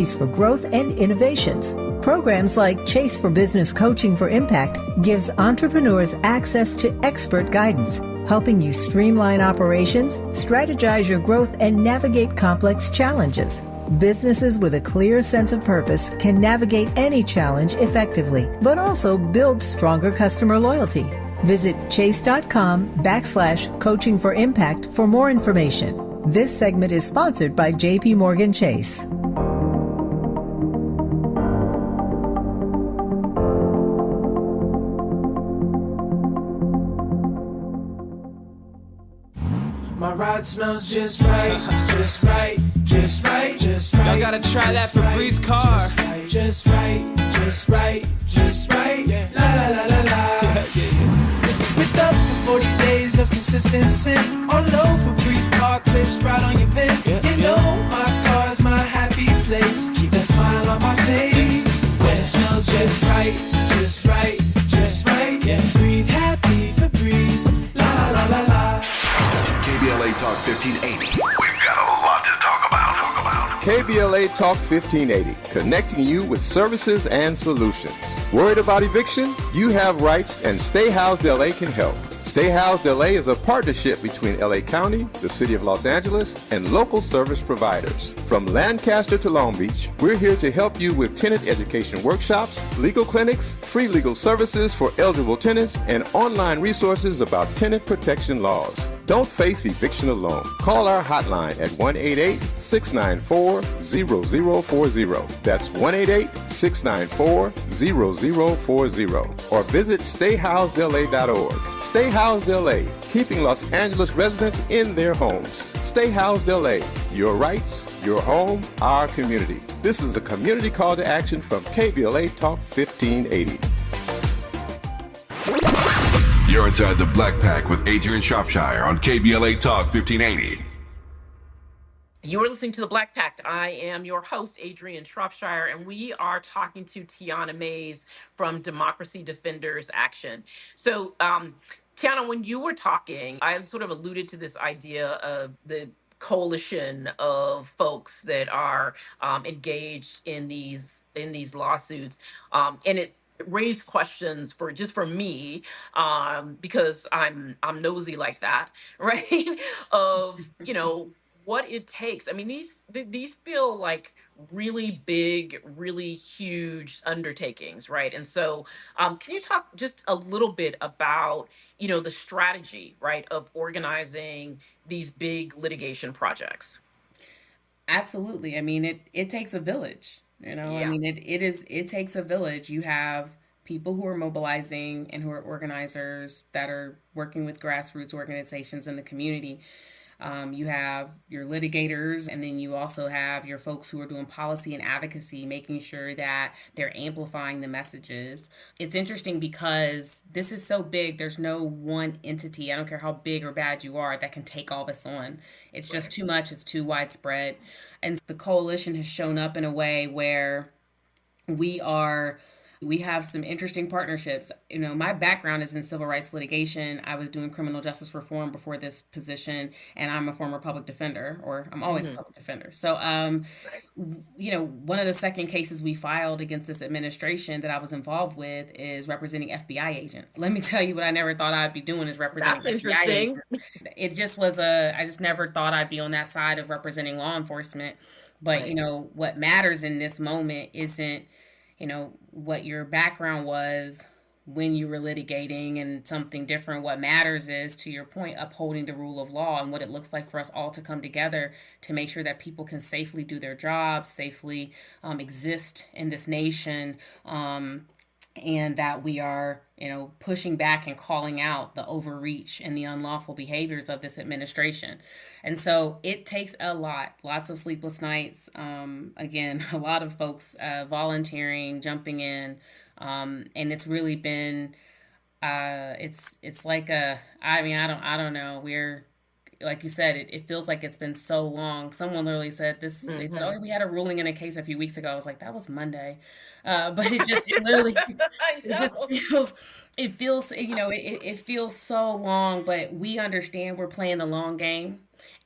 for growth and innovations. Programs like Chase for Business Coaching for Impact gives entrepreneurs access to expert guidance, helping you streamline operations, strategize your growth, and navigate complex challenges. Businesses with a clear sense of purpose can navigate any challenge effectively, but also build stronger customer loyalty. Visit chase.com/coaching for impact for more information. This segment is sponsored by JP Morgan Chase. My ride smells just right, just right, just right, just right. Y'all gotta try that Febreze car. Just right, just right, just right, just right. La la la la la. With up to 40 days of consistency, all low Febreze car clips right on your vent. You know my car's my happy place. Keep that smile on my face. When it smells just right, just right, just right. Yeah, breathe happy Febreze. La la la la. KBLA Talk 1580. We've got a lot to talk about. KBLA Talk 1580, connecting you with services and solutions. Worried about eviction? You have rights, and Stay Housed LA can help. Stay Housed LA is a partnership between LA County, the City of Los Angeles, and local service providers. From Lancaster to Long Beach, we're here to help you with tenant education workshops, legal clinics, free legal services for eligible tenants, and online resources about tenant protection laws. Don't face eviction alone. Call our hotline at 1-888-694-0040. That's 1-888-694-0040. Or visit stayhousedla.org. Stay Housed LA, keeping Los Angeles residents in their homes. Stay Housed LA, your rights, your home, our community. This is a community call to action from KBLA Talk 1580. You're inside the Black Pack with Adrianne Shropshire on KBLA Talk 1580. You are listening to the Black Pact. I am your host, Adrianne Shropshire, and we are talking to Tiana Mays from Democracy Defenders Action. So, Tiana, when you were talking, I sort of alluded to this idea of the coalition of folks that are engaged in these lawsuits, and it raised questions for me, because I'm nosy like that, right? Of what it takes. I mean, these feel like really big, really huge undertakings, right? And so, can you talk just a little bit about the strategy, right, of organizing these big litigation projects? Absolutely. I mean, it takes a village. Yeah. I mean, it takes a village. You have people who are mobilizing and who are organizers that are working with grassroots organizations in the community. You have your litigators, and then you also have your folks who are doing policy and advocacy, making sure that they're amplifying the messages. It's interesting because this is so big. There's no one entity, I don't care how big or bad you are, that can take all this on. It's just too much. It's too widespread. And the coalition has shown up in a way where we have some interesting partnerships. My background is in civil rights litigation. I was doing criminal justice reform before this position, and I'm a former public defender, or I'm always a public defender. So, one of the second cases we filed against this administration that I was involved with is representing FBI agents. Let me tell you what I never thought I'd be doing is representing FBI agents. It just I just never thought I'd be on that side of representing law enforcement. But, what matters in this moment isn't, what your background was when you were litigating and something different. What matters is, to your point, upholding the rule of law and what it looks like for us all to come together to make sure that people can safely do their jobs, safely exist in this nation, and that we are, pushing back and calling out the overreach and the unlawful behaviors of this administration. And so it takes lots of sleepless nights. Again, a lot of folks volunteering, jumping in, and it's really been, it's like I don't know. We're, like you said, it feels like it's been so long. Someone literally said this. They said, "Oh, we had a ruling in a case a few weeks ago." I was like, "That was Monday," but it literally, it feels so long. But we understand we're playing the long game,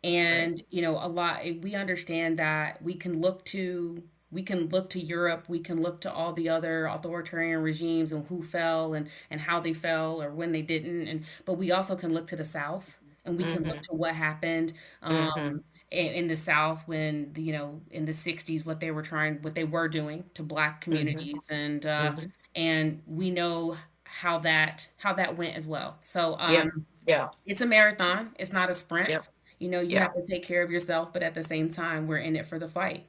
and we understand that we can look to we can look to Europe, we can look to all the other authoritarian regimes and who fell and how they fell or when they didn't, and but we also can look to the South and we can look Mhm. to what happened Mhm. in the South when in the '60s what they were doing to Black Mhm. communities, Mhm. and we know how that went as well. So Yeah. Yeah. it's a marathon. It's not a sprint. Yeah. You Yeah. have to take care of yourself, but at the same time, we're in it for the fight.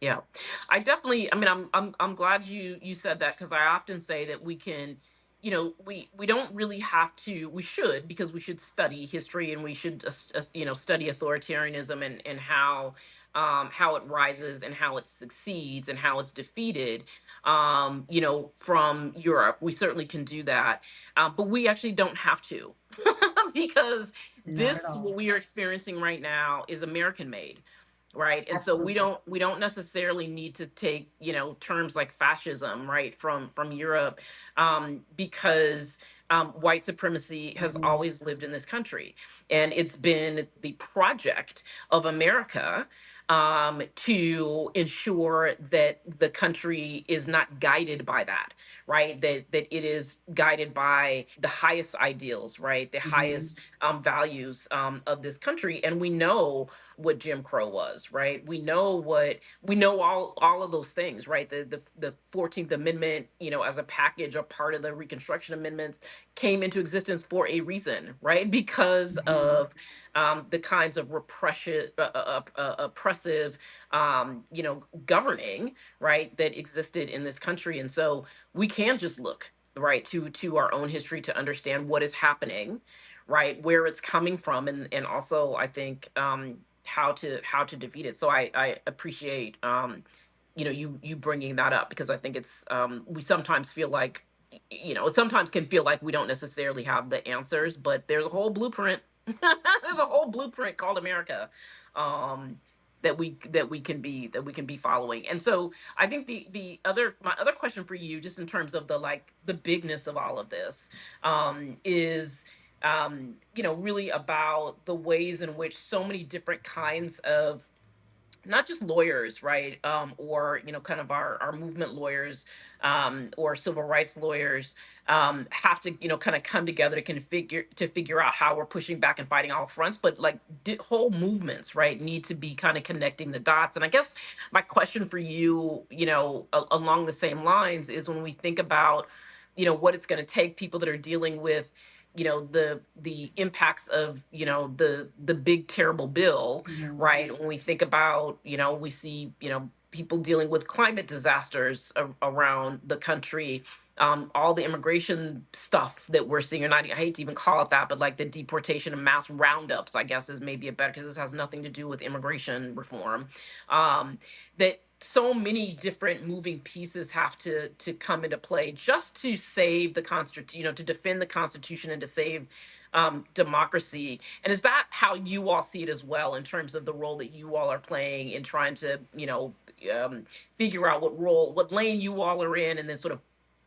Yeah. I definitely, I mean, I'm glad you said that, because I often say that we can, we don't really have to, we should, because we should study history, and we should study authoritarianism, and how it rises and how it succeeds and how it's defeated, from Europe. We certainly can do that. But we actually don't have to, because Not at what all. we are experiencing right now is American made, right? And so we Absolutely. don't necessarily need to take, terms like fascism, right, from Europe, because white supremacy has Mhm. always lived in this country, and it's been the project of America, to ensure that the country is not guided by that, right? That it is guided by the highest ideals, right? The Mhm. highest values, of this country. And we know what Jim Crow was, right? We know all of those things, right? The 14th Amendment, as a package or part of the Reconstruction Amendments, came into existence for a reason, right? Because Mhm. of the kinds of oppressive, governing, right, that existed in this country. And so we can just look, right, to our own history to understand what is happening, right, where it's coming from, and also, I think, how to defeat it. So I appreciate, you bringing that up, because I think it's, we sometimes feel like, it sometimes can feel like we don't necessarily have the answers, but there's a whole blueprint. There's a whole blueprint called America, um that we can be following. And so I think my other question for you, just in terms of the bigness of all of this, is, really about the ways in which so many different kinds of, not just lawyers, right, or, kind of our movement lawyers, or civil rights lawyers, have to, kind of come together to figure out how we're pushing back and fighting all fronts, but like, whole movements, right, need to be kind of connecting the dots. And I guess my question for you, along the same lines, is when we think about, what it's going to take, people that are dealing with, the impacts of, the big terrible bill, Mhm. right? When we think about, we see, people dealing with climate disasters around the country, all the immigration stuff that we're seeing, and I hate to even call it that, but like the deportation and mass roundups, I guess, is maybe a better, because this has nothing to do with immigration reform. That so many different moving pieces have to come into play just to save the constitution, to defend the Constitution, and to save, democracy. And is that how you all see it as well, in terms of the role that you all are playing in trying to, um, figure out what lane you all are in, and then sort of,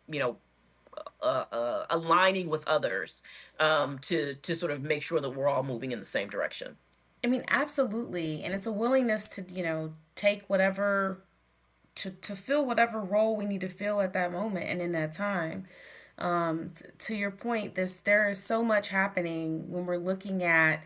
you know, aligning with others, to sort of make sure that we're all moving in the same direction? I mean, absolutely. And it's a willingness to, take whatever, to fill whatever role we need to fill at that moment and in that time. To your point, there is so much happening when we're looking at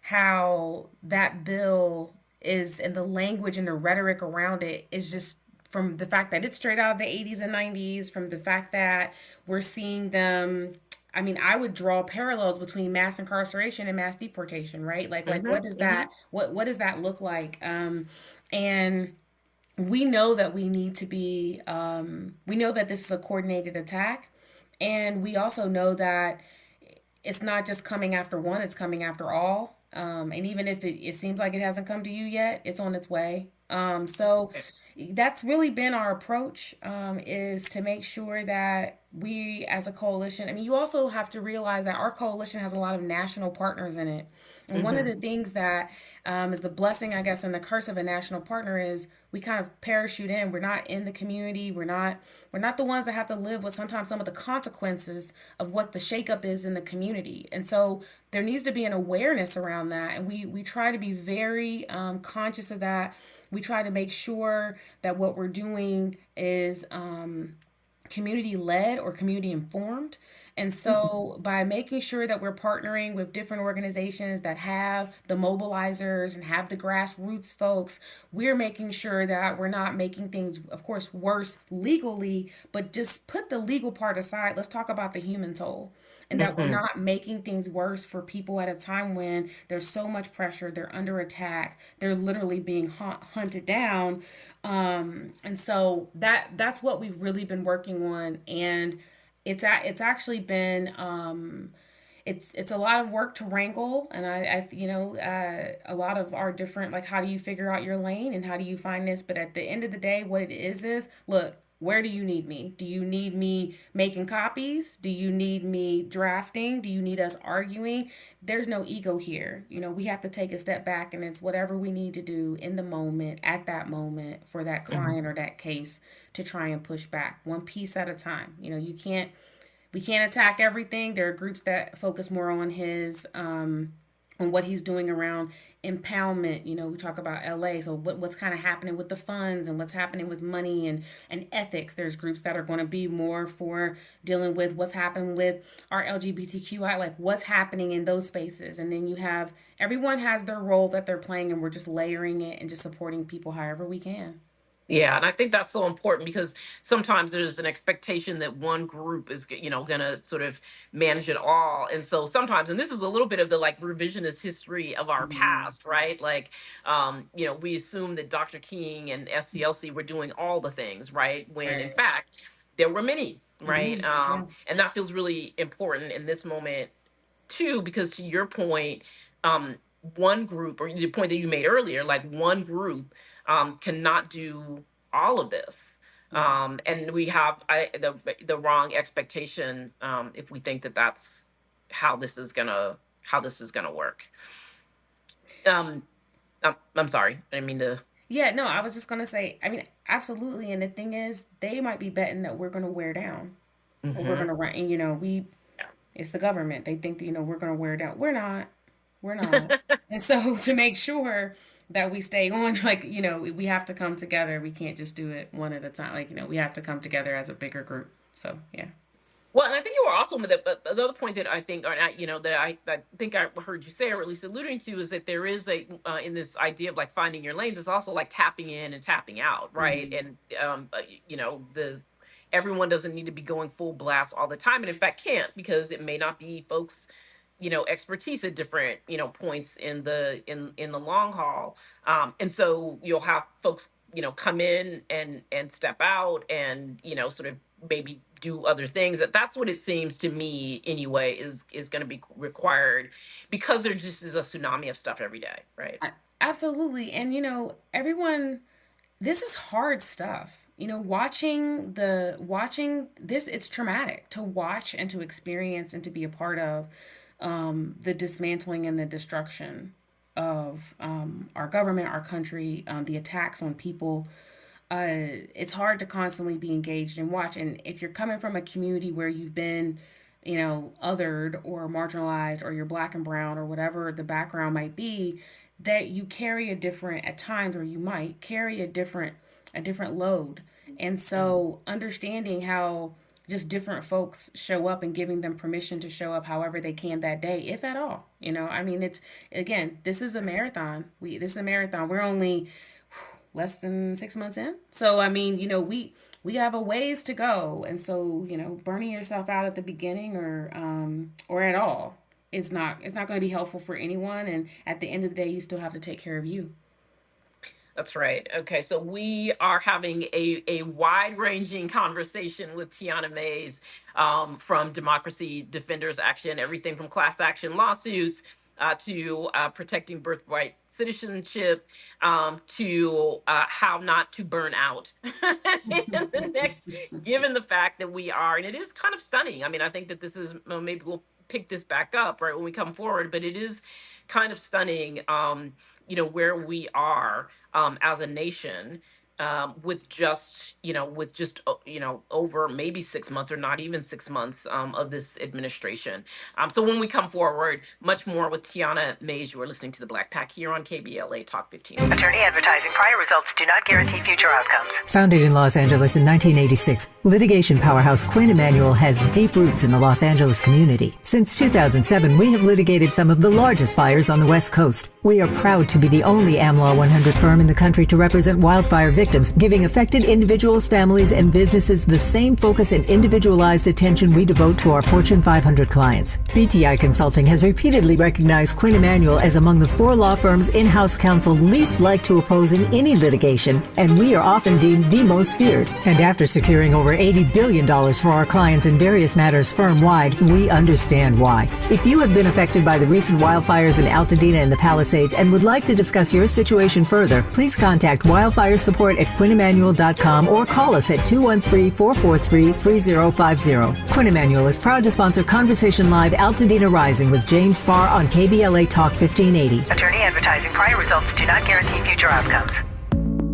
how that bill is, and the language and the rhetoric around it is just from the fact that it's straight out of the '80s and '90s, from the fact that we're seeing them. I mean, I would draw parallels between mass incarceration and mass deportation, right? Like Mm-hmm. what does Mm-hmm. what does that look like? And we know that we know that this is a coordinated attack, and we also know that it's not just coming after one, it's coming after all. And even if it seems like it hasn't come to you yet, it's on its way. So that's really been our approach, is to make sure that we as a coalition, I mean, you also have to realize that our coalition has a lot of national partners in it. And one of Mm-hmm. the things that is the blessing, I guess, and the curse of a national partner is we kind of parachute in. We're not in the community. We're not the ones that have to live with sometimes some of the consequences of what the shakeup is in the community. And so there needs to be an awareness around that. And we try to be very conscious of that. We try to make sure that what we're doing is community led or community informed. And so, by making sure that we're partnering with different organizations that have the mobilizers and have the grassroots folks, we're making sure that we're not making things, of course, worse legally, but just put the legal part aside. Let's talk about the human toll. And that we're Mm-hmm. not making things worse for people at a time when there's so much pressure, they're under attack, they're literally being hunted down. And so that's what we've really been working on, and it's actually been it's a lot of work to wrangle, and a lot of our different, like, how do you figure out your lane and how do you find this, but at the end of the day, what it is look, where do you need me? Do you need me making copies? Do you need me drafting? Do you need us arguing? There's no ego here. We have to take a step back, and it's whatever we need to do in the moment, at that moment, for that client or that case, to try and push back one piece at a time. We can't attack everything. There are groups that focus more on his on what he's doing around impoundment. We talk about LA, so what's kind of happening with the funds and what's happening with money and ethics. There's groups that are going to be more for dealing with what's happening with our LGBTQI, like what's happening in those spaces. And then you have, everyone has their role that they're playing, and we're just layering it and just supporting people however we can. Yeah, and I think that's so important because sometimes there's an expectation that one group is, going to sort of manage it all. And so sometimes, and this is a little bit of the like revisionist history of our Mhm. past, right? Like, we assume that Dr. King and SCLC were doing all the things, right? When in Right. fact, there were many, right? Yeah. And that feels really important in this moment too, because to your point, um, one group, or the point that you made earlier, like one group cannot do all of this. Yeah. And we have the wrong expectation if we think that that's how this is gonna work. Um, I'm sorry, I didn't mean to. Yeah, no, I was just gonna say, I mean, absolutely. And the thing is, they might be betting that we're gonna wear down, or we're Hmm. gonna run. And it's the government. They think that we're gonna wear down. We're not. We're not. And so to make sure that we stay on, like, we have to come together. We can't just do it one at a time. Like, we have to come together as a bigger group. So yeah. Well, and I think you were also with it, but the other point that I think, or not, that I think I heard you say, or at least alluding to, is that there is in this idea of like finding your lanes, it's also like tapping in and tapping out, right? Hmm. And the everyone doesn't need to be going full blast all the time, and in fact can't, because it may not be folks, expertise at different, points in the long haul. And so you'll have folks, come in and step out and, sort of maybe do other things. That's what it seems to me anyway is going to be required, because there just is a tsunami of stuff every day, right? Absolutely. And everyone, this is hard stuff. Watching this, it's traumatic to watch and to experience and to be a part of the dismantling and the destruction of our government, our country, the attacks on people. It's hard to constantly be engaged and watch. And if you're coming from a community where you've been, othered or marginalized, or you're black and brown, or whatever the background might be, that you carry a different, at times, or you might carry a different load. And so understanding how just different folks show up and giving them permission to show up however they can that day, if at all. I mean, it's, again, this is a marathon. This is a marathon. We're only less than 6 months in. So I mean, we have a ways to go, and so burning yourself out at the beginning, or at all, it's not going to be helpful for anyone. And at the end of the day, you still have to take care of you. That's right. Okay, so we are having a wide-ranging conversation with Tiana Mays, from Democracy Defenders Action, everything from class action lawsuits to protecting birthrights citizenship, to how not to burn out in the next, given the fact that we are, and it is kind of stunning. I mean, I think that this is, maybe we'll pick this back up right when we come forward, but it is kind of stunning, where we are, as a nation, with just, over maybe 6 months or not even 6 months, of this administration. So when we come forward, much more with Tiana Mays. You are listening to the Black Pack here on KBLA Talk 15. Attorney advertising. Prior results do not guarantee future outcomes. Founded in Los Angeles in 1986, litigation powerhouse Quinn Emanuel has deep roots in the Los Angeles community. Since 2007, we have litigated some of the largest fires on the West Coast. We are proud to be the only AmLaw 100 firm in the country to represent wildfire victims, giving affected individuals, families, and businesses the same focus and individualized attention we devote to our Fortune 500 clients. BTI Consulting has repeatedly recognized Quinn Emanuel as among the 4 law firms in-house counsel least liked to oppose in any litigation, and we are often deemed the most feared. And after securing over $80 billion for our clients in various matters firm-wide, we understand why. If you have been affected by the recent wildfires in Altadena and the Palisades and would like to discuss your situation further, please contact wildfire support at QuinnEmanuel.com or call us at 213-443-3050. Quinn Emanuel is proud to sponsor Conversation Live Altadena Rising with James Farr on KBLA Talk 1580. Attorney advertising. Prior results do not guarantee future outcomes.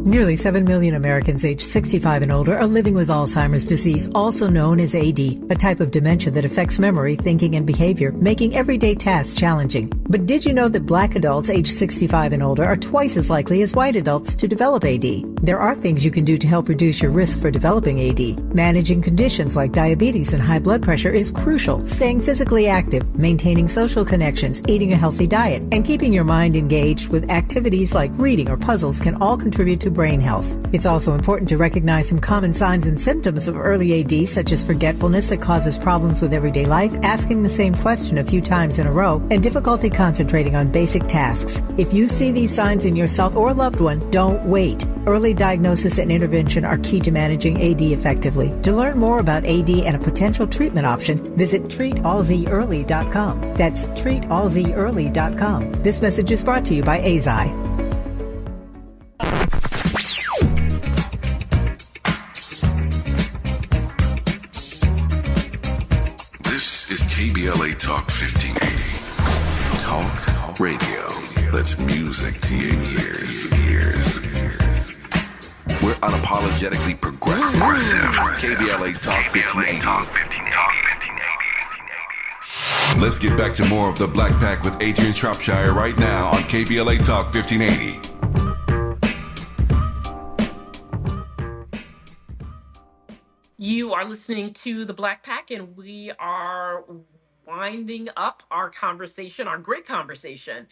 Nearly 7 million Americans aged 65 and older are living with Alzheimer's disease, also known as AD, a type of dementia that affects memory, thinking, and behavior, making everyday tasks challenging. But did you know that Black adults aged 65 and older are twice as likely as white adults to develop AD? There are things you can do to help reduce your risk for developing AD. Managing conditions like diabetes and high blood pressure is crucial. Staying physically active, maintaining social connections, eating a healthy diet, and keeping your mind engaged with activities like reading or puzzles can all contribute to brain health. It's also important to recognize some common signs and symptoms of early AD, such as forgetfulness that causes problems with everyday life, asking the same question a few times in a row, and difficulty concentrating on basic tasks. If you see these signs in yourself or a loved one, don't wait. Early diagnosis and intervention are key to managing AD effectively. To learn more about AD and a potential treatment option, visit treatalzearly.com. That's treatalzearly.com. This message is brought to you by AZI. KBLA Talk 1580. Talk radio. That's music to your ears. We're unapologetically progressive. KBLA Talk 1580. Let's get back to more of the Black Pack with Adrianne Shropshire right now on KBLA Talk 1580. You are listening to the Black Pack, and we are winding up our conversation, our great conversation,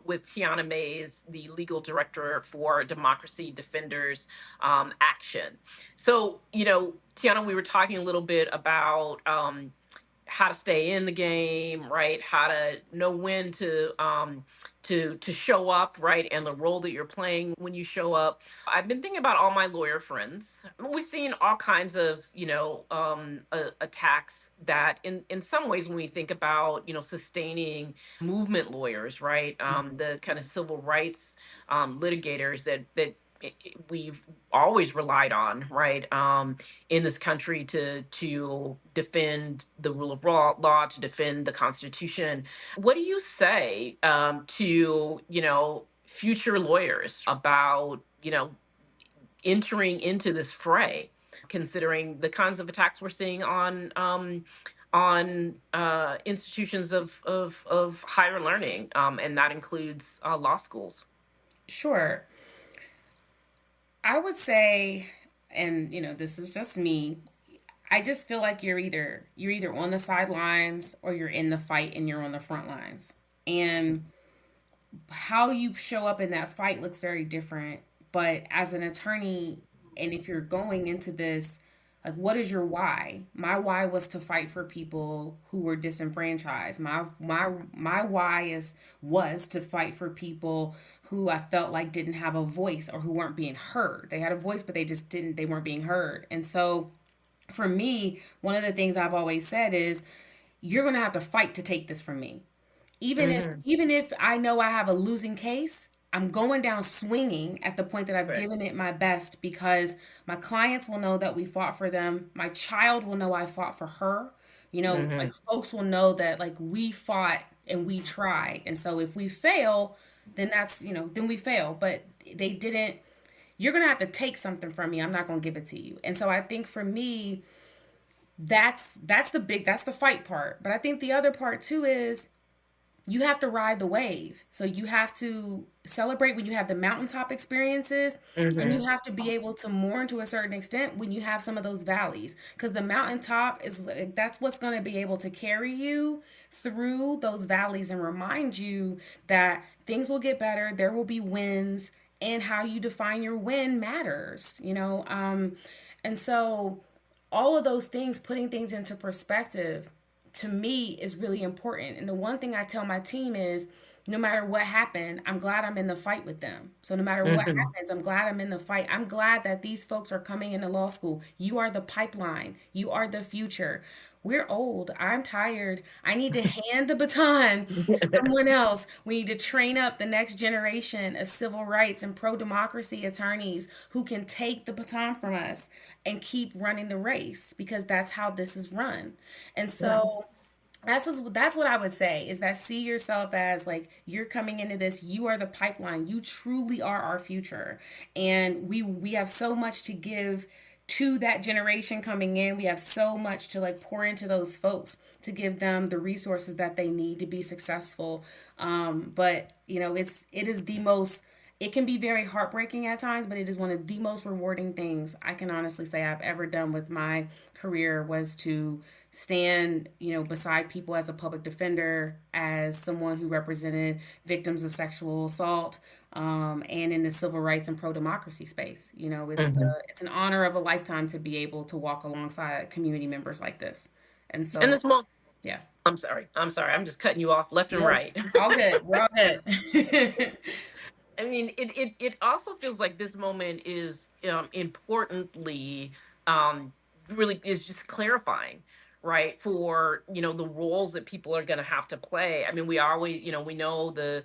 with Tiana Mays, the legal director for Democracy Defenders Action. So, Tiana, we were talking a little bit about how to stay in the game, right? How to know when to show up, right? And the role that you're playing when you show up. I've been thinking about all my lawyer friends. We've seen all kinds of, attacks that in some ways, when we think about, sustaining movement lawyers, right? The kind of civil rights litigators that we've always relied on, right, in this country to defend the rule of law, to defend the Constitution. What do you say to future lawyers about entering into this fray, considering the kinds of attacks we're seeing on institutions of higher learning, and that includes law schools? Sure. I would say, and this is just me, I just feel like you're either on the sidelines or you're in the fight and you're on the front lines. And how you show up in that fight looks very different. But as an attorney, and if you're going into this, like, what is your why? My why was to fight for people who were disenfranchised. My why was to fight for people who I felt like didn't have a voice or who weren't being heard. They had a voice, but they weren't being heard. And so for me, one of the things I've always said is, you're going to have to fight to take this from me. Even if I know I have a losing case, I'm going down swinging at the point that I've Right. given it my best, because my clients will know that we fought for them. My child will know I fought for her. Hmm. Like, folks will know that, like, we fought and we tried. And so if we fail, then then we fail. But they didn't, you're going to have to take something from me. I'm not going to give it to you. And so I think for me, that's the fight part. But I think the other part too is you have to ride the wave. So you have to celebrate when you have the mountaintop experiences, and Hmm. you have to be able to mourn to a certain extent when you have some of those valleys, because the mountaintop is that's what's going to be able to carry you through those valleys and remind you that things will get better, there will be wins, and how you define your win matters, and so all of those things, putting things into perspective, to me is really important. And the one thing I tell my team is, no matter what happened, I'm glad I'm in the fight with them. So no matter what Hmm. happens, I'm glad I'm in the fight. I'm glad that these folks are coming into law school. You are the pipeline. You are the future. We're old. I'm tired. I need to hand the baton to someone else. We need to train up the next generation of civil rights and pro democracy attorneys who can take the baton from us and keep running the race, because that's how this is run. And so that's what I would say, is that see yourself as, like, you're coming into this, you are the pipeline, you truly are our future, and we have so much to give to that generation coming in. We have so much to, like, pour into those folks to give them the resources that they need to be successful. But it is the most, it can be very heartbreaking at times, but it is one of the most rewarding things I can honestly say I've ever done with my career, was to stand, beside people as a public defender, as someone who represented victims of sexual assault, and in the civil rights and pro democracy space. Hmm. It's an honor of a lifetime to be able to walk alongside community members like this. And And so, this moment, yeah. I'm sorry. I'm sorry. I'm just cutting you off left and No, right. all good. We're all good. I mean, it also feels like this moment is importantly, um, really is just clarifying, right? For, the roles that people are going to have to play. I mean, we always, we know the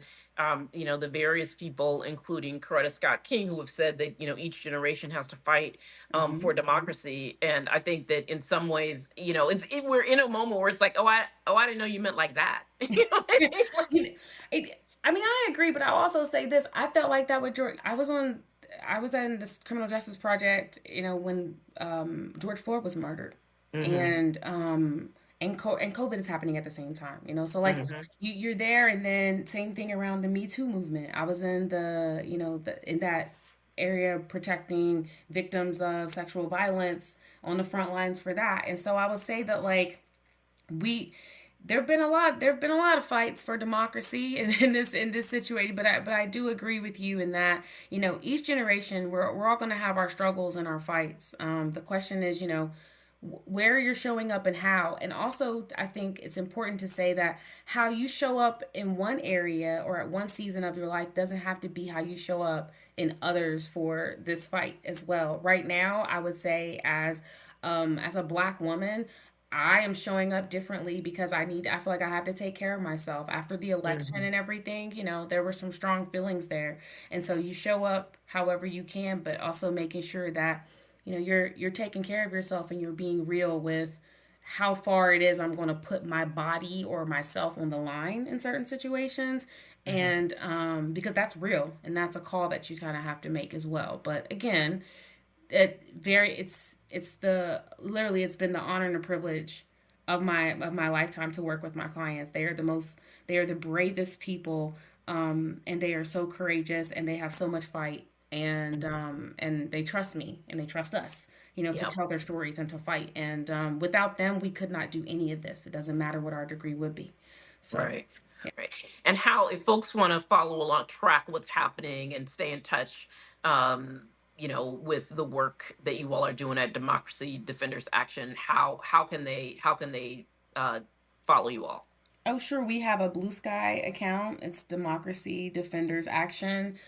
various people, including Coretta Scott King, who have said that, each generation has to fight Mhm. for democracy. And I think that in some ways, we're in a moment where it's like, oh, I didn't know you meant like that. You know what I mean? Like, You kn- I mean, I agree, but I'll also say this. I felt like that with George. I was in this criminal justice project, when George Floyd was murdered, hmm. and and COVID is happening at the same time. So, like, Hmm. you're there, and then same thing around the Me Too movement. I was in in that area protecting victims of sexual violence on the front lines for that, and so I would say that, like, we there have been a lot of fights for democracy in this situation, but I do agree with you in that, each generation, we're all going to have our struggles and our fights. The question is, where you're showing up and how. And also, I think it's important to say that how you show up in one area or at one season of your life doesn't have to be how you show up in others for this fight as well. Right now, I would say, as a black woman, I am showing up differently because I feel like I have to take care of myself after the election Hmm. and everything. There were some strong feelings there. And so you show up however you can, but also making sure that, you're taking care of yourself, and you're being real with how far it is I'm going to put my body or myself on the line in certain situations. Hmm. And because that's real, and that's a call that you kind of have to make as well. But again, it's the literally it's been the honor and the privilege of my lifetime to work with my clients. They are the bravest people, and they are so courageous, and they have so much fight, and they trust me, and they trust us, to Yeah. tell their stories and to fight. And without them, we could not do any of this. It doesn't matter what our degree would be. So, Right. yeah. Right. And how, if folks want to follow along, track what's happening and stay in touch, with the work that you all are doing at Democracy Defenders Action, how can they uh, follow you all? Oh, sure. We have a Blue Sky account. It's Democracy Defenders Action.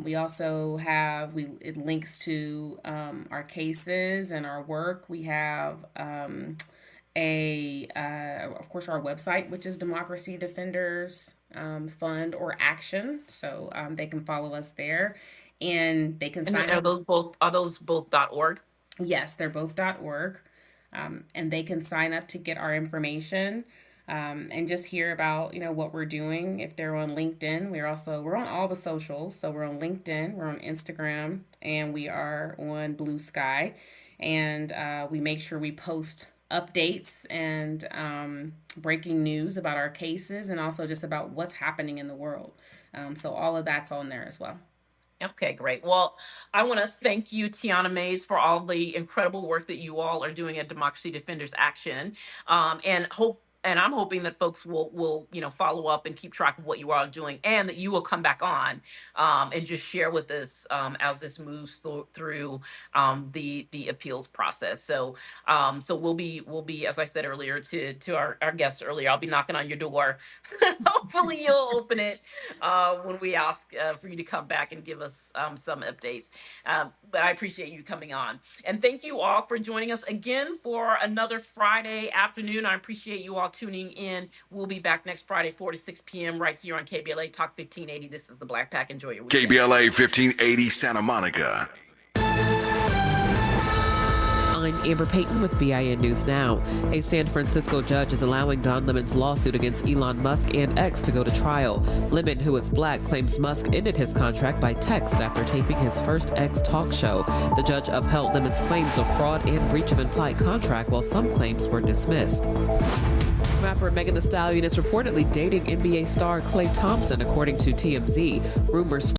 We also have it links to our cases and our work. We have of course, our website, which is democracydefenders.org. fund or action. So they can follow us there, and they can And sign are up. those both .org? Yes, they're both .org, and they can sign up to get our information, and just hear about what we're doing. If they're on LinkedIn, we're on all the socials. So we're on LinkedIn, we're on Instagram, and we are on Blue Sky, and we make sure we post updates and breaking news about our cases, and also just about what's happening in the world. So all of that's on there as well. Okay, great. Well, I want to thank you, Tiana Mays, for all the incredible work that you all are doing at Democracy Defenders Action, and I'm hoping that folks will follow up and keep track of what you are doing, and that you will come back on and just share with us as this moves through the appeals process. So we'll be, as I said earlier to our guests earlier, I'll be knocking on your door. Hopefully you'll open it when we ask for you to come back and give us some updates. But I appreciate you coming on. And thank you all for joining us again for another Friday afternoon. I appreciate you all tuning in. We'll be back next Friday, 4 to 6 p.m. right here on KBLA Talk 1580. This is the Black Pack. Enjoy your weekend. KBLA 1580 Santa Monica. I'm Amber Payton with BIN News Now. A San Francisco judge is allowing Don Lemon's lawsuit against Elon Musk and X to go to trial. Lemon, who is black, claims Musk ended his contract by text after taping his first X talk show. The judge upheld Lemon's claims of fraud and breach of implied contract, while some claims were dismissed. Rapper Megan Thee Stallion is reportedly dating NBA star Klay Thompson, according to TMZ. Rumors